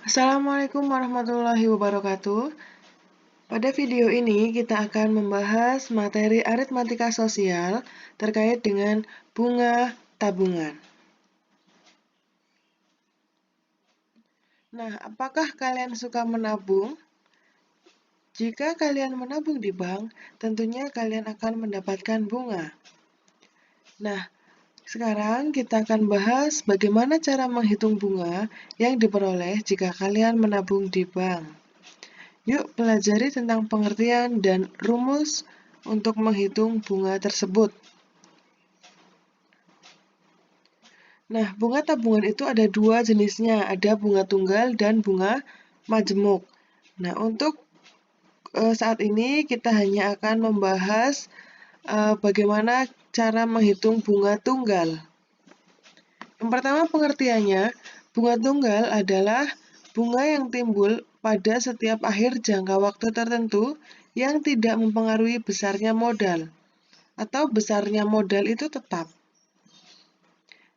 Assalamualaikum warahmatullahi wabarakatuh. Pada video ini kita akan membahas materi aritmatika sosial terkait dengan bunga tabungan. Nah, apakah kalian suka menabung? Jika kalian menabung di bank, tentunya kalian akan mendapatkan bunga. Nah, sekarang kita akan bahas bagaimana cara menghitung bunga yang diperoleh jika kalian menabung di bank. Yuk pelajari tentang pengertian dan rumus untuk menghitung bunga tersebut. Nah, bunga tabungan itu ada dua jenisnya, ada bunga tunggal dan bunga majemuk. Nah, untuk saat ini kita hanya akan membahas bagaimana cara menghitung bunga tunggal. Yang pertama pengertiannya, bunga tunggal adalah bunga yang timbul pada setiap akhir jangka waktu tertentu yang tidak mempengaruhi besarnya modal, atau besarnya modal itu tetap.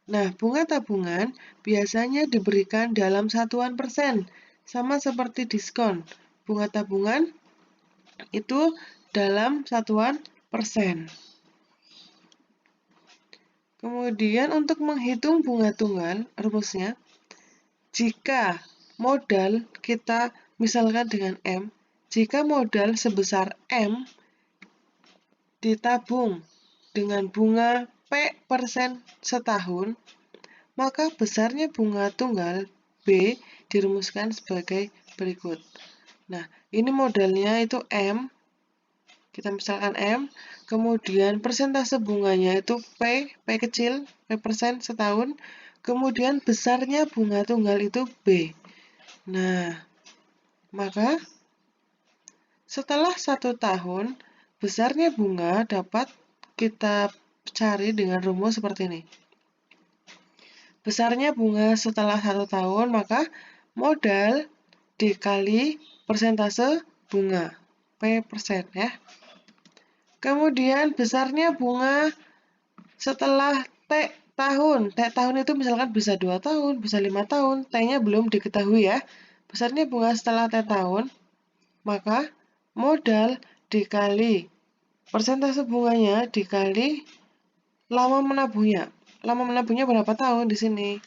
Nah, bunga tabungan biasanya diberikan dalam satuan persen, sama seperti diskon. Bunga tabungan itu dalam satuan persen. Kemudian untuk menghitung bunga tunggal, rumusnya, jika modal kita misalkan dengan M, jika modal sebesar M ditabung dengan bunga P% setahun, maka besarnya bunga tunggal B dirumuskan sebagai berikut. Nah, ini modalnya itu M, kita misalkan M, kemudian persentase bunganya itu P kecil, P% setahun, kemudian besarnya bunga tunggal itu B. Nah, maka setelah 1 tahun, besarnya bunga dapat kita cari dengan rumus seperti ini. Besarnya bunga setelah 1 tahun, maka modal dikali persentase bunga, P% ya. Kemudian besarnya bunga setelah T tahun. T tahun itu misalkan bisa 2 tahun, bisa 5 tahun, T-nya belum diketahui ya. Besarnya bunga setelah T tahun, maka modal dikali persentase bunganya dikali lama menabungnya. Lama menabungnya berapa tahun di sini?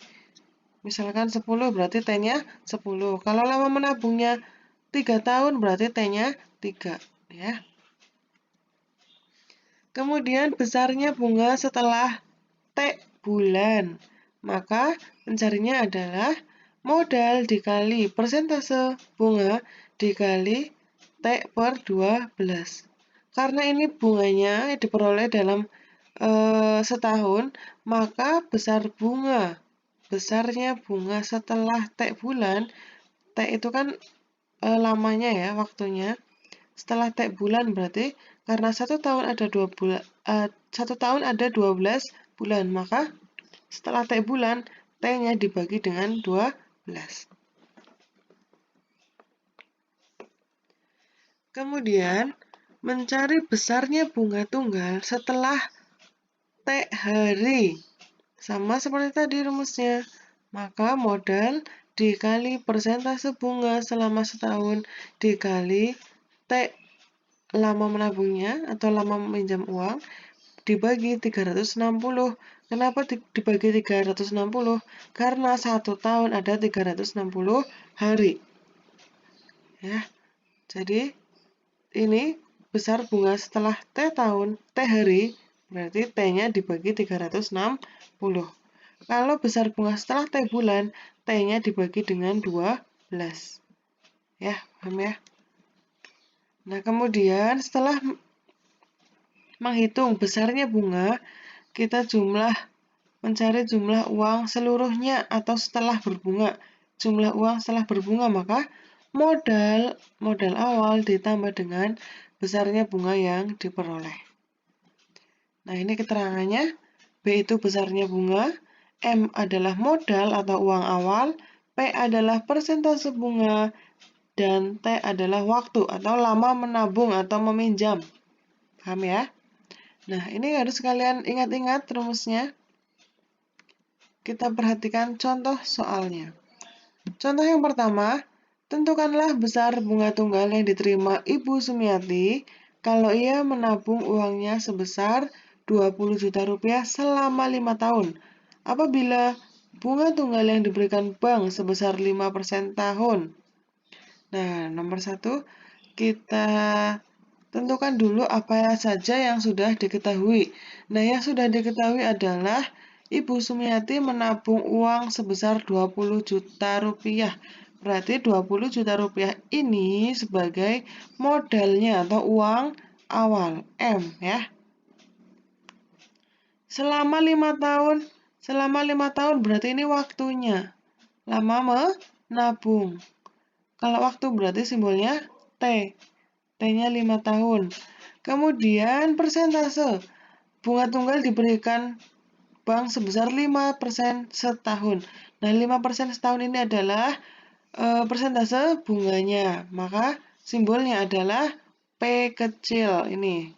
Misalkan 10 berarti T-nya 10. Kalau lama menabungnya 3 tahun berarti T-nya 3 ya. Kemudian besarnya bunga setelah T bulan. Maka mencarinya adalah modal dikali persentase bunga dikali T per 12. Karena ini bunganya diperoleh dalam setahun, maka besarnya bunga setelah T bulan, T itu kan lamanya ya waktunya. Setelah T bulan berarti karena 1 tahun ada 12 bulan, maka setelah T bulan, T-nya dibagi dengan 12. Kemudian, mencari besarnya bunga tunggal setelah T hari. Sama seperti tadi rumusnya. Maka modal dikali persentase bunga selama setahun dikali T lama menabungnya atau lama meminjam uang dibagi 360. Kenapa dibagi 360? Karena 1 tahun ada 360 hari. Ya. Jadi ini besar bunga setelah T tahun, T hari, berarti T-nya dibagi 360. Kalau besar bunga setelah T bulan, T-nya dibagi dengan 12. Ya, paham ya? Nah, kemudian setelah menghitung besarnya bunga, kita mencari jumlah uang seluruhnya atau setelah berbunga. Jumlah uang setelah berbunga, maka modal awal ditambah dengan besarnya bunga yang diperoleh. Nah, ini keterangannya. B itu besarnya bunga, M adalah modal atau uang awal, P adalah persentase bunga, dan T adalah waktu atau lama menabung atau meminjam. Paham ya? Nah, ini harus kalian ingat-ingat rumusnya. Kita perhatikan contoh soalnya. Contoh yang pertama, tentukanlah besar bunga tunggal yang diterima Ibu Sumiati kalau ia menabung uangnya sebesar 20 juta rupiah selama 5 tahun. Apabila bunga tunggal yang diberikan bank sebesar 5% tahun. Nah, nomor 1, kita tentukan dulu apa saja yang sudah diketahui. Nah, yang sudah diketahui adalah Ibu Sumiati menabung uang sebesar 20 juta rupiah. Berarti 20 juta rupiah ini sebagai modalnya atau uang awal, M ya. Selama 5 tahun, berarti ini waktunya. Lama menabung. Kalau waktu berarti simbolnya T. T-nya 5 tahun. Kemudian persentase. Bunga tunggal diberikan bank sebesar 5% setahun. Nah, 5% setahun ini adalah persentase bunganya. Maka simbolnya adalah P kecil ini.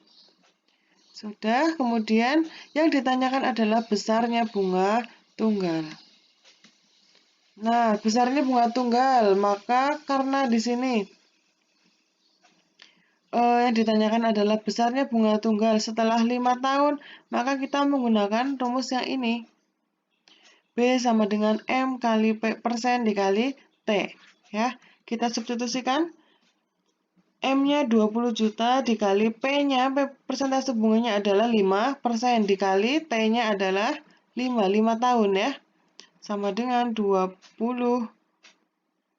Sudah, kemudian yang ditanyakan adalah besarnya bunga tunggal. Nah, besarnya bunga tunggal, maka karena di sini yang ditanyakan adalah besarnya bunga tunggal setelah 5 tahun, maka kita menggunakan rumus yang ini. B sama dengan M kali P persen dikali T. Ya, kita substitusikan. M-nya 20 juta dikali P-nya, persentase bunganya adalah 5%, dikali T-nya adalah 5 tahun ya. Sama dengan 20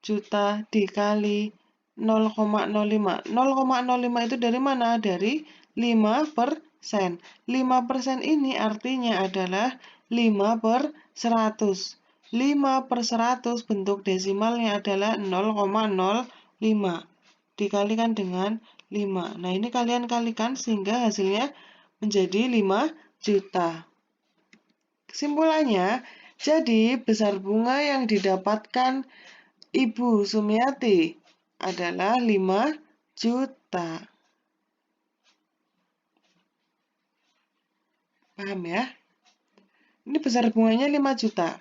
juta dikali 0,05. 0,05 itu dari mana? Dari 5%. 5% ini artinya adalah 5/100. 5/100 bentuk desimalnya adalah 0,05. Dikalikan dengan 5. Nah, ini kalian kalikan sehingga hasilnya menjadi 5 juta. Kesimpulannya, jadi besar bunga yang didapatkan Ibu Sumiati adalah 5 juta. Paham ya? Ini besar bunganya 5 juta.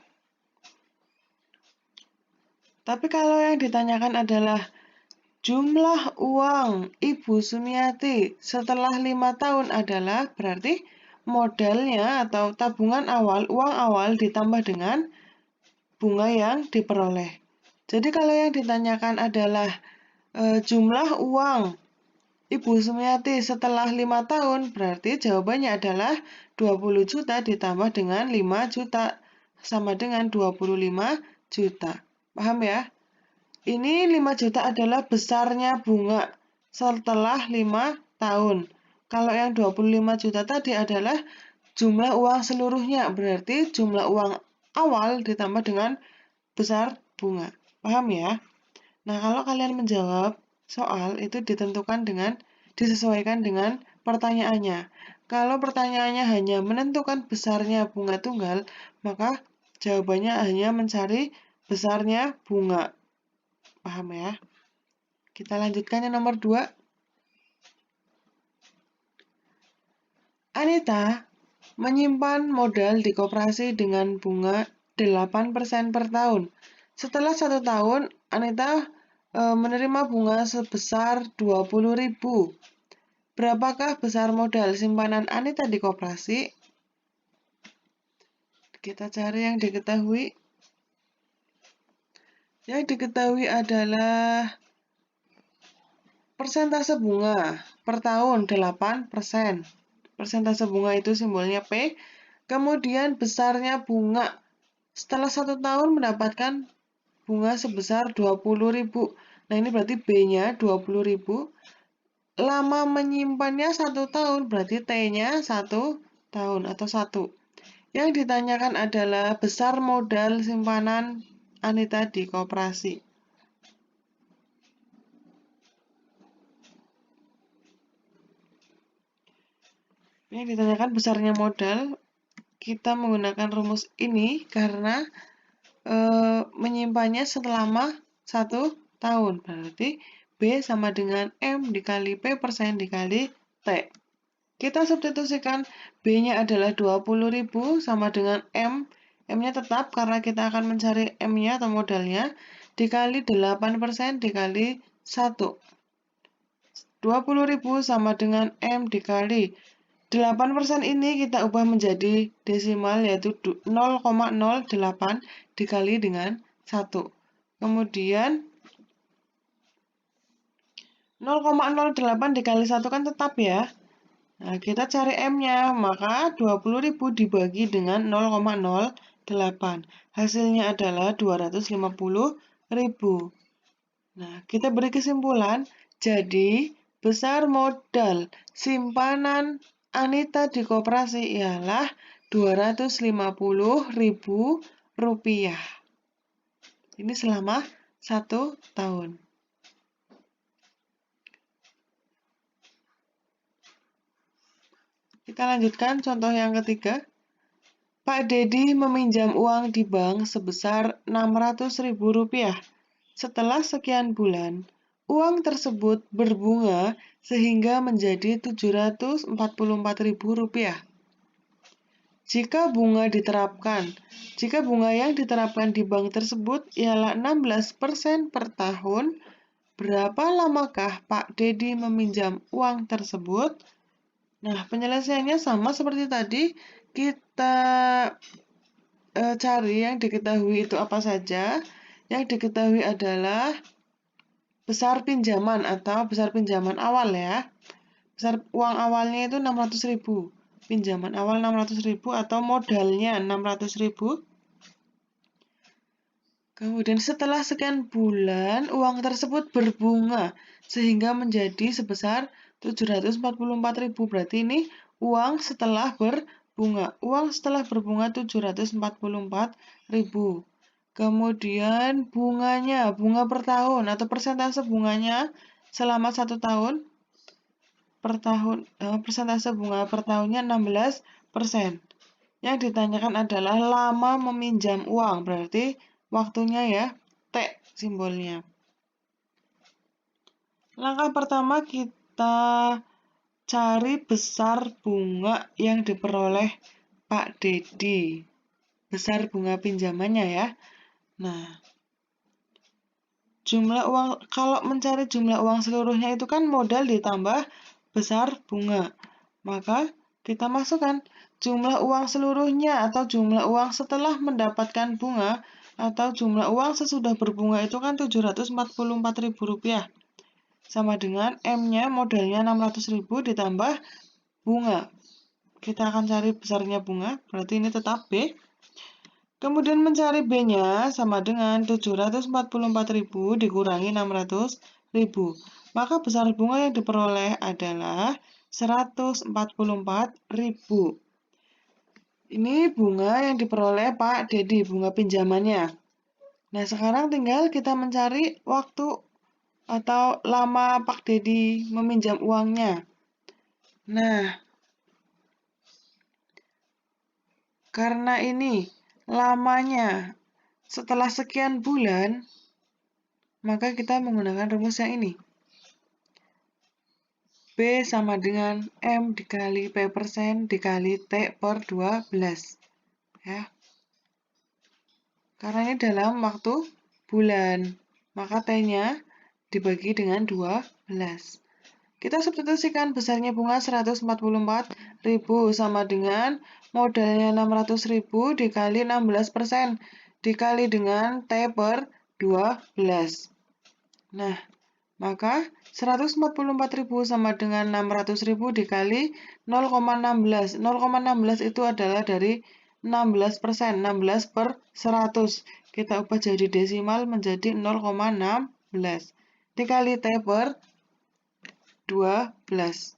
Tapi kalau yang ditanyakan adalah jumlah uang Ibu Sumiati setelah 5 tahun adalah berarti modalnya atau tabungan awal, uang awal ditambah dengan bunga yang diperoleh. Jadi kalau yang ditanyakan adalah jumlah uang Ibu Sumiati setelah 5 tahun, berarti jawabannya adalah 20 juta ditambah dengan 5 juta, sama dengan 25 juta. Paham ya? Ini 5 juta adalah besarnya bunga setelah 5 tahun. Kalau yang 25 juta tadi adalah jumlah uang seluruhnya, berarti jumlah uang awal ditambah dengan besar bunga. Paham ya? Nah, kalau kalian menjawab soal itu disesuaikan dengan pertanyaannya. Kalau pertanyaannya hanya menentukan besarnya bunga tunggal, maka jawabannya hanya mencari besarnya bunga. Paham ya? Kita lanjutkan yang nomor 2. Anita menyimpan modal di koperasi dengan bunga 8% per tahun. Setelah 1 tahun, Anita menerima bunga sebesar 20.000. Berapakah besar modal simpanan Anita di koperasi? Kita cari yang diketahui. Yang diketahui adalah persentase bunga per tahun 8%. Persentase bunga itu simbolnya P. Kemudian besarnya bunga. Setelah 1 tahun mendapatkan bunga sebesar 20.000. Nah, ini berarti B-nya 20.000. Lama menyimpannya 1 tahun, berarti T-nya 1 tahun atau 1. Yang ditanyakan adalah besar modal simpanan Anita di koperasi. Yang ditanyakan besarnya modal, kita menggunakan rumus ini karena menyimpannya selama 1 tahun. Berarti B sama dengan M dikali P persen dikali T. Kita substitusikan B-nya adalah 20.000 sama dengan M M-nya tetap karena kita akan mencari M-nya atau modalnya, dikali 8% dikali 1. 20.000 sama dengan M dikali 8% ini kita ubah menjadi desimal, yaitu 0,08 dikali dengan 1. Kemudian 0,08 dikali 1 kan tetap ya. Nah, kita cari M-nya, maka 20.000 dibagi dengan 0,08. Hasilnya adalah 250.000. Nah, kita beri kesimpulan, jadi besar modal simpanan Anita di koperasi ialah Rp250.000. Ini selama 1 tahun. Kita lanjutkan contoh yang ketiga. Pak Dedi meminjam uang di bank sebesar Rp600.000. Setelah sekian bulan, uang tersebut berbunga sehingga menjadi Rp744.000. Jika bunga yang diterapkan di bank tersebut ialah 16% per tahun, berapa lamakah Pak Dedi meminjam uang tersebut? Nah, penyelesaiannya sama seperti tadi. Kita cari yang diketahui itu apa saja. Yang diketahui adalah besar pinjaman atau besar pinjaman awal ya. Besar uang awalnya itu 600.000. Pinjaman awal 600.000 atau modalnya 600.000. Kemudian setelah sekian bulan, uang tersebut berbunga sehingga menjadi sebesar 744.000. Berarti ini uang setelah berbunga. Uang setelah berbunga 744.000. Kemudian bunganya, bunga per tahun atau persentase bunganya selama 1 tahun. Persentase bunga per tahunnya 16%. Yang ditanyakan adalah lama meminjam uang, berarti waktunya ya, T simbolnya. Langkah pertama kita cari besar bunga yang diperoleh Pak Dedi. Besar bunga pinjamannya ya. Nah, kalau mencari jumlah uang seluruhnya itu kan modal ditambah besar bunga. Maka kita masukkan jumlah uang seluruhnya atau jumlah uang setelah mendapatkan bunga atau jumlah uang sesudah berbunga itu kan Rp744.000. Sama dengan M-nya modalnya 600.000 ditambah bunga. Kita akan cari besarnya bunga, berarti ini tetap B. Kemudian mencari B-nya sama dengan 744.000 dikurangi 600.000. Maka besar bunga yang diperoleh adalah 144.000. Ini bunga yang diperoleh Pak Dedi, bunga pinjamannya. Nah, sekarang tinggal kita mencari waktu atau lama Pak Dedi meminjam uangnya. Nah, karena ini lamanya setelah sekian bulan, maka kita menggunakan rumus yang ini. B sama dengan M dikali P persen dikali T per 12. Ya. Karena ini dalam waktu bulan, maka T-nya dibagi dengan 12. Kita substitusikan besarnya bunga 144.000 sama dengan modalnya 600.000 dikali 16% dikali dengan T per 12. Nah, maka 144.000 sama dengan 600.000 dikali 0,16. 0,16 itu adalah dari 16%, 16 per 100. Kita ubah jadi desimal menjadi 0,16. Dikali T per 12.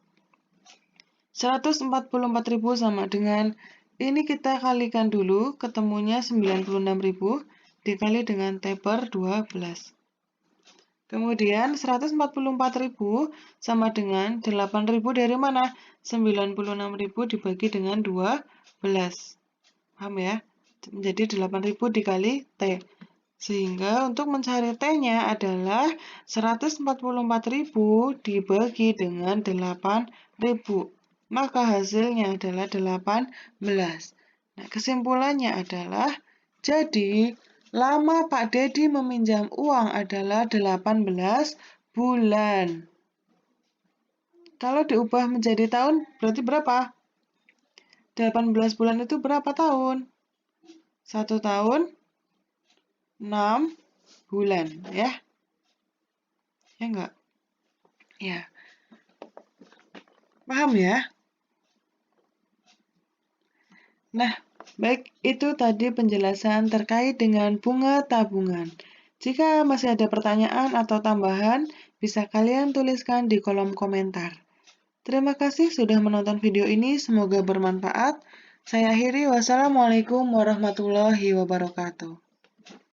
144.000 sama dengan, ini kita kalikan dulu, ketemunya 96.000 dikali dengan T per 12. Kemudian 144.000 sama dengan 8.000 dari mana? 96.000 dibagi dengan 12. Paham ya? Menjadi 8.000 dikali T. Sehingga untuk mencari T-nya adalah 144.000 dibagi dengan 8.000. Maka hasilnya adalah 18. Nah, kesimpulannya adalah, jadi lama Pak Dedi meminjam uang adalah 18 bulan. Kalau diubah menjadi tahun, berarti berapa? 18 bulan itu berapa tahun? 1 tahun, 6 bulan, ya? Ya enggak? Ya. Paham ya? Nah, baik, itu tadi penjelasan terkait dengan bunga tabungan. Jika masih ada pertanyaan atau tambahan, bisa kalian tuliskan di kolom komentar. Terima kasih sudah menonton video ini, semoga bermanfaat. Saya akhiri, wassalamualaikum warahmatullahi wabarakatuh.